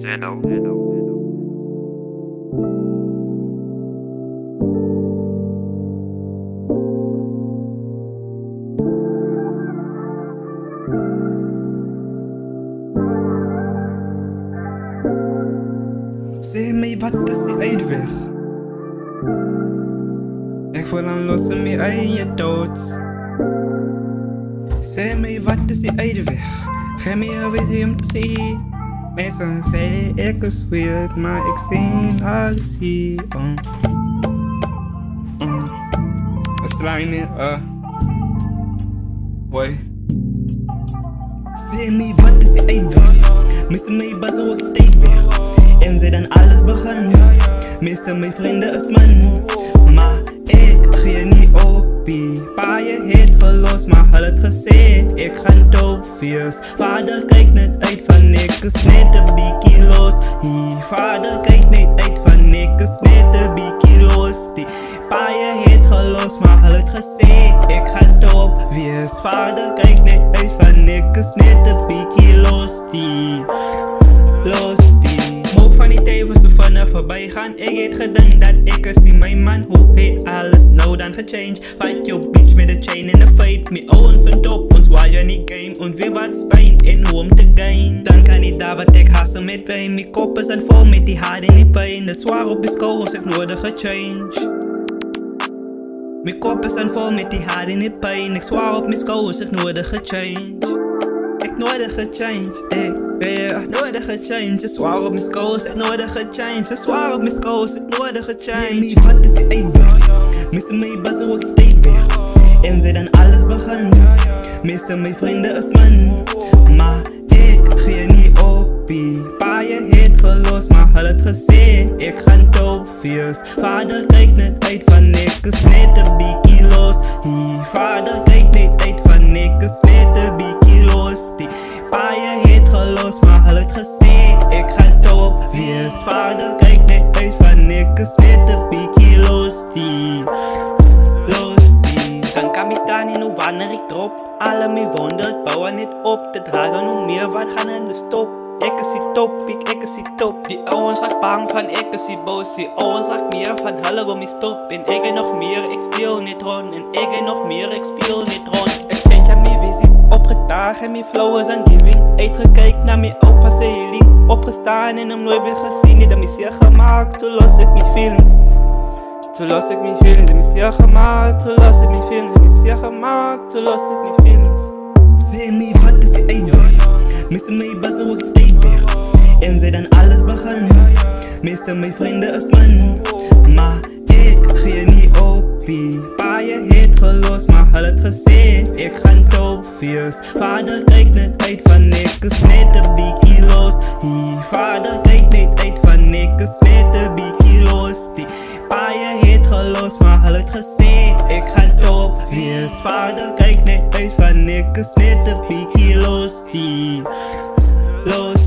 Sê my, wat is die uitweg? Ek voel aan los in my eie doods. Sê my, wat is die uitweg? Geef my 'n visie om te sien. Mense sê ek is weird, maar ek sien alles hier. Slaai my, boy. Sê my, wat is die uitweg? Mister my bas hoe ek tyd weg. En sy dan alles begin. Meeste my vriende is man, maar ek gee nie opie. Paie het gelos, maar hulle het gesê ek gaan doop wees. Vader kyk net uit van ek is net 'n bietjie los. Vader kyk net uit van ek is net 'n bietjie los. Die paie het gelos, maar hulle het gesê ek gaan doop wees. Vader kyk net uit van ek is net 'n bietjie los. Van die tyd was so vinnig voorbij gaan. Ek het gedink dat ek is nie my man. Hoe het alles nou dan gechange? Fight your bitch met a chain en a fight. My ouwens en top, ons waai in die game. Ons weet wat spijn en hoe om te gain. Dan kan nie daar wat ek hassel met pijn. My kop is aan vol met die haat en die pijn. Dit zwaar op die skou, ons ek nodig gechange. My kop is aan vol met die haat en die pijn. Ek zwaar op my skou, ons ek nodig gechange. Ek nodig gechange, ek nodig gechange. Ek zwaar op my skous, ek nodig gechange. Ek zwaar op my skous, ek nodig gechange. Sê my, wat is die uitweg? Meeste my bas hoe ek tyd weg. En sy dan alles begin. Meeste my vriende is man, maar ek gee nie opie. Paie het gelos, maar hulle het gesê ek gaan doop wees. Vader kyk net uit van ek is net 'n bietjie los. Vader kyk net uit van ek is net 'n bietjie los. Die paie het gelos, maar hulle het gesê ek gaan doop wees. Vader kyk net uit van ek is net 'n bietjie los. Kan kamitani nou wanneer ek drop. Alle my wonder het bouwen net op. Te dragen hoe meer wat gaan in de stop. Ek is die top, ek is die top. Die ouwens raak bang van ek is die boos. Die ouwens raak meer van hulle wil my stop. En ek en nog meer, ek speel net rond. En ek en nog meer, ek speel net rond. Ek change aan my visie, opgedaag en my flow is aan giving. Uitgekyk na my opa sy healing. Opgestaan en hom nooit weer gesien. Net aan my seer gemaakt, toe los ek my feelings. Toe los ek my feelings, en my seer gemaakt. Toe los ek my feelings, en my seer gemaakt. Toe los ek my feelings. Sê my, wat is die uitweg? Meeste my bas hoe ek tyd weg. En sy dan alles begin. Meeste my vriende is man, maar ek gee nie opie. Paie het gelos, maar hulle het gesê ek gaan doop wees. Vader kyk net uit van ek is net 'n bietjie los. Vader kyk net uit van ek is net 'n bietjie los. Die paie het gelos, maar hulle het gesê ek gaan doop wees. Vader kyk net uit van ek is net 'n bietjie los. Los.